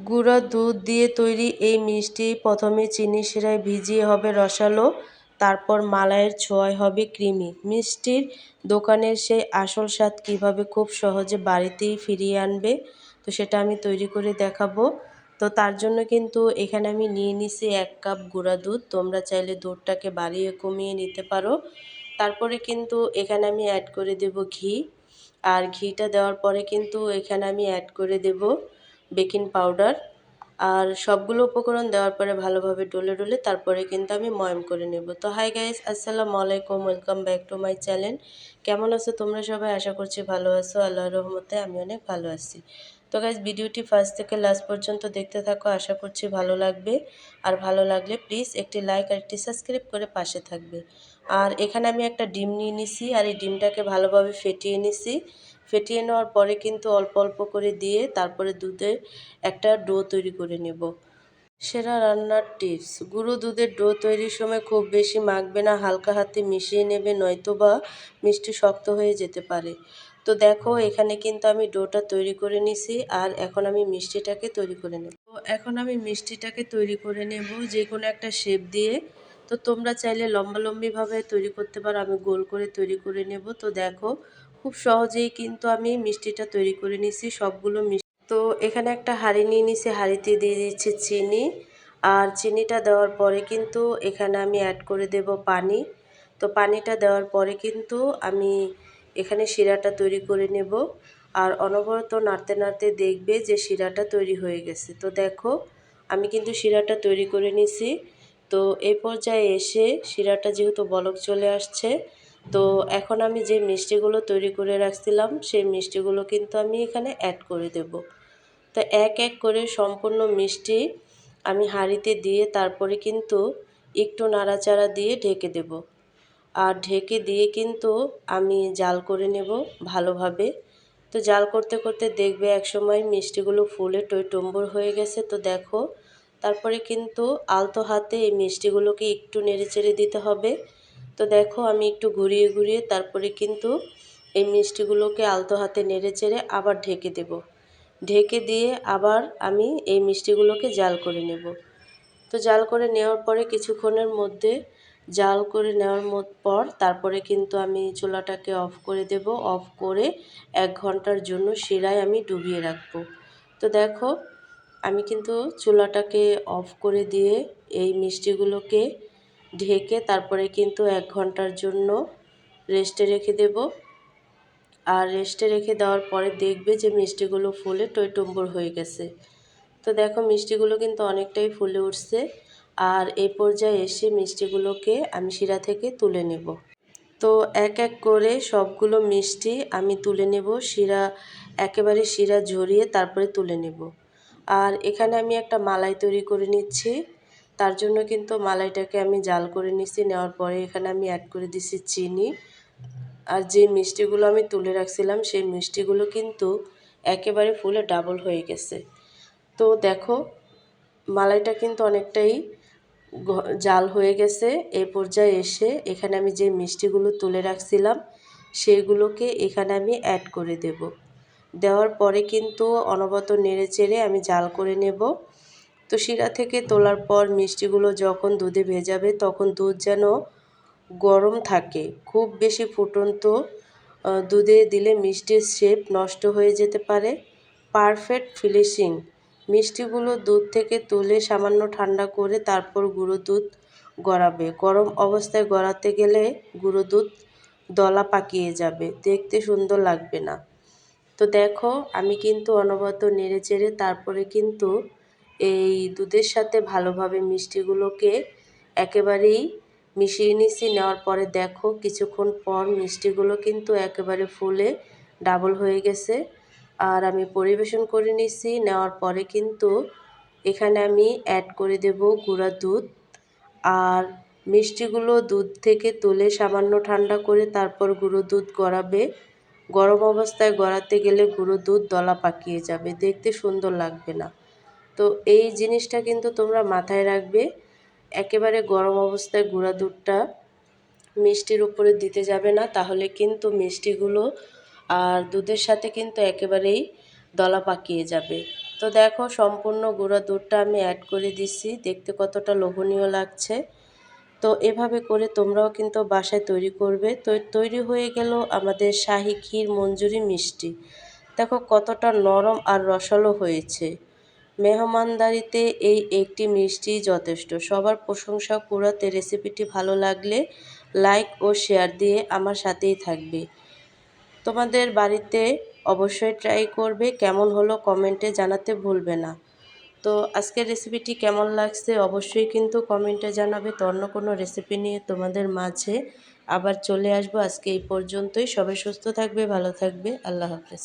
গুঁড়া দুধ দিয়ে তৈরি এই মিষ্টি প্রথমে চিনি শিরায় ভিজিয়ে হবে রসালো, তারপর মালাইয়ের ছোঁয়ায় হবে ক্রিমি। মিষ্টির দোকানের সেই আসল স্বাদ কীভাবে খুব সহজে বাড়িতেই ফিরিয়ে আনবে, তো সেটা আমি তৈরি করে দেখাবো। তো তার জন্য কিন্তু এখানে আমি নিয়ে নিছি 1 কাপ গুঁড়া দুধ। তোমরা চাইলে দুধটাকে বাড়িয়ে কমিয়ে নিতে পারো। তারপরে কিন্তু এখানে আমি অ্যাড করে দেব ঘি। আর ঘিটা দেওয়ার পরে কিন্তু এখানে আমি অ্যাড করে দেব বেকিং পাউডার। আর সবগুলো উপকরণ দেওয়ার পরে ভালোভাবে ডলে তারপরে কিন্তু আমি ময়াম করে নেব। তো হাই গাইস, আসসালামু আলাইকুম, welcome back to my channel. কেমন আছো তোমরা সবাই? আশা করছি ভালো আছো। আল্লাহর রহমতে আমি অনেক ভালো আছি। তো গাইস, ভিডিওটি ফার্স্ট থেকে লাস্ট পর্যন্ত দেখতে থাকো, আশা করছি ভালো লাগবে। আর ভালো লাগলে প্লিজ একটি লাইক আর একটি সাবস্ক্রাইব করে পাশে থাকবে। আর এখানে আমি একটা ডিম নিয়ে নিছি, আর এই ডিমটাকে ভালোভাবে ফেটিয়ে নিছি। ফেটিয়ে নেওয়ার পরে কিন্তু অল্প অল্প করে দিয়ে তারপরে দুধের একটা ডো তৈরি করে নেব। সেরা রান্নার টিপস: গুঁড়ো দুধের ডো তৈরির সময় খুব বেশি মাখবে না, হালকা হাতে মিশিয়ে নেবে, নয়তোবা মিষ্টি শক্ত হয়ে যেতে পারে। তো দেখো, এখানে কিন্তু আমি ডোটা তৈরি করে নিছি, আর এখন আমি মিষ্টিটাকে তৈরি করে নেব। তো এখন আমি মিষ্টিটাকে তৈরি করে নেব যে কোনো একটা শেপ দিয়ে। তো তোমরা চাইলে লম্বালম্বিভাবে তৈরি করতে পারো, আমি গোল করে তৈরি করে নেব। তো দেখো, খুব সহজেই কিন্তু আমি মিষ্টিটা তৈরি করে নিছি সবগুলো। তো এখানে একটা হাঁড়ি নিয়ে নিছি, হাঁড়িতে দিয়ে দিচ্ছি চিনি। আর চিনিটা দেওয়ার পরে কিন্তু এখানে আমি অ্যাড করে দেব পানি। তো পানিটা দেওয়ার পরে কিন্তু আমি এখানে শিরাটা তৈরি করে নেব। আর অনবরত নাড়তে নাড়তে দেখবে যে শিরাটা তৈরি হয়ে গেছে। তো দেখো, আমি কিন্তু শিরাটা তৈরি করে নিছি। তো এই পর্যায়ে এসে শিরাটা যেহেতু বলক চলে আসছে, তো এখন আমি যে মিষ্টিগুলো তৈরি করে রাখছিলাম সেই মিষ্টিগুলো কিন্তু আমি এখানে অ্যাড করে দেব। তো এক এক করে সম্পূর্ণ মিষ্টি আমি হাঁড়িতে দিয়ে তারপরে কিন্তু একটু নাড়াচাড়া দিয়ে ঢেকে দেব। আর ঢেকে দিয়ে কিন্তু আমি জাল করে নেব ভালোভাবে। তো জাল করতে করতে দেখবে একসময় মিষ্টিগুলো ফুলে টইটুম্বর হয়ে গেছে। তো দেখো, তারপরে কিন্তু আলতো হাতে এই মিষ্টিগুলোকে একটু নেড়েচেড়ে দিতে হবে। তো দেখো, আমি একটু ঘুরিয়ে ঘুরিয়ে তারপরে কিন্তু এই মিষ্টিগুলোকে আলতো হাতে নেড়েচেড়ে আবার ঢেকে দেব। ঢেকে দিয়ে আবার আমি এই মিষ্টিগুলোকে জাল করে নেব। তো জাল করে নেওয়ার পরে কিছুক্ষণের মধ্যে জাল করে নেওয়ার পর তারপরে কিন্তু আমি চুলাটাকে অফ করে দেব। অফ করে 1 ঘন্টার জন্য শিরায় আমি ডুবিয়ে রাখবো। তো দেখো, আমি কিন্তু চুলাটাকে অফ করে দিয়ে এই মিষ্টিগুলোকে ঢেকে তারপরে কিন্তু 1 ঘন্টার জন্য রেস্টে রেখে দেব। আর রেস্টে রেখে দেওয়ার পরে দেখবে যে মিষ্টিগুলো ফুলে টইটুম্বর হয়ে গেছে। তো দেখো, মিষ্টিগুলো কিন্তু অনেকটাই ফুলে উঠছে। আর এই পর্যায়ে এসে মিষ্টিগুলোকে আমি শিরা থেকে তুলে নেব। তো এক এক করে সবগুলো মিষ্টি আমি তুলে নেব, একেবারে শিরা ঝরিয়ে তারপরে তুলে নেব। আর এখানে আমি একটা মালাই তৈরি করে নিচ্ছি। তার জন্য কিন্তু মালাইটাকে আমি জাল করে নিচ্ছি। নেওয়ার পরে এখানে আমি অ্যাড করে দিচ্ছি চিনি। আর যে মিষ্টিগুলো আমি তুলে রাখছিলাম সেই মিষ্টিগুলো কিন্তু একেবারে ফুলে ডাবল হয়ে গেছে। তো দেখো, মালাইটা কিন্তু অনেকটাই জাল হয়ে গেছে। এই পর্যায়ে এসে এখানে আমি যে মিষ্টিগুলো তুলে রাখছিলাম সেইগুলোকে এখানে আমি অ্যাড করে দেব। দেওয়ার পরে কিন্তু অনবরত নেড়েচেড়ে আমি জাল করে নেব। তো শিরা থেকে তোলার পর মিষ্টিগুলো যখন দুধে ভেজাবে তখন দুধ যেন গরম থাকে। খুব বেশি ফুটন্ত দুধে দিলে মিষ্টির শেপ নষ্ট হয়ে যেতে পারে। পারফেক্ট ফিনিশিং: মিষ্টিগুলো দুধ থেকে তুলে সামান্য ঠান্ডা করে তারপর গুঁড়ো দুধ গড়াবে। গরম অবস্থায় গড়াতে গেলে গুঁড়ো দুধ দলা পাকিয়ে যাবে, দেখতে সুন্দর লাগবে না। তো দেখো, আমি কিন্তু অনবরত নেড়েচেড়ে তারপরে কিন্তু এই দুধের সাথে ভালোভাবে মিষ্টিগুলোকে একেবারেই মিশিয়ে নিচ্ছি। নেওয়ার পরে দেখো, কিছুক্ষণ পর মিষ্টিগুলো কিন্তু একেবারে ফুলে ডাবল হয়ে গেছে। আর আমি পরিবেশন করে নিচ্ছি। নেওয়ার পরে কিন্তু এখানে আমি অ্যাড করে দেব গুঁড়া দুধ। আর মিষ্টিগুলো দুধ থেকে তুলে সামান্য ঠান্ডা করে তারপর গুঁড়ো দুধ গড়াবে। গরম অবস্থায় গড়াতে গেলে গুঁড়ো দুধ দলা পাকিয়ে যাবে, দেখতে সুন্দর লাগবে না। তো এই জিনিসটা কিন্তু তোমরা মাথায় রাখবে। একেবারে গরম অবস্থায় গুঁড়া দুধটা মিষ্টির উপরে দিতে যাবে না, তাহলে কিন্তু মিষ্টিগুলো আর দুধের সাথে কিন্তু একেবারেই দলা পাকিয়ে যাবে। তো দেখো সম্পূর্ণ গুঁড়া দুধটা আমি অ্যাড করে দিচ্ছি, দেখতে কতটা লোভনীয় লাগছে। তো এভাবে করে তোমরাও কিন্তু বাসায় তৈরি করবে। তো তৈরি হয়ে গেল আমাদের শাহী ক্ষীর মঞ্জুরি মিষ্টি। দেখো কতটা নরম আর রসালো হয়েছে। মেহমানদারিতে এই একটি মিষ্টি যথেষ্ট। সবার প্রশংসা কুড়াতে। রেসিপিটি ভালো লাগলে লাইক ও শেয়ার দিয়ে আমার সাথেই থাকবে। তোমাদের বাড়িতে অবশ্যই ট্রাই করবে, কেমন হলো কমেন্টে জানাতে ভুলবে না। তো আজকের রেসিপিটি কেমন লাগছে অবশ্যই কিন্তু কমেন্টে জানাবে। তো অন্য কোনো রেসিপি নিয়ে তোমাদের মাঝে আবার চলে আসবো। আজকে এই পর্যন্তই। সবাই সুস্থ থাকবে, ভালো থাকবে। আল্লাহ হাফেজ।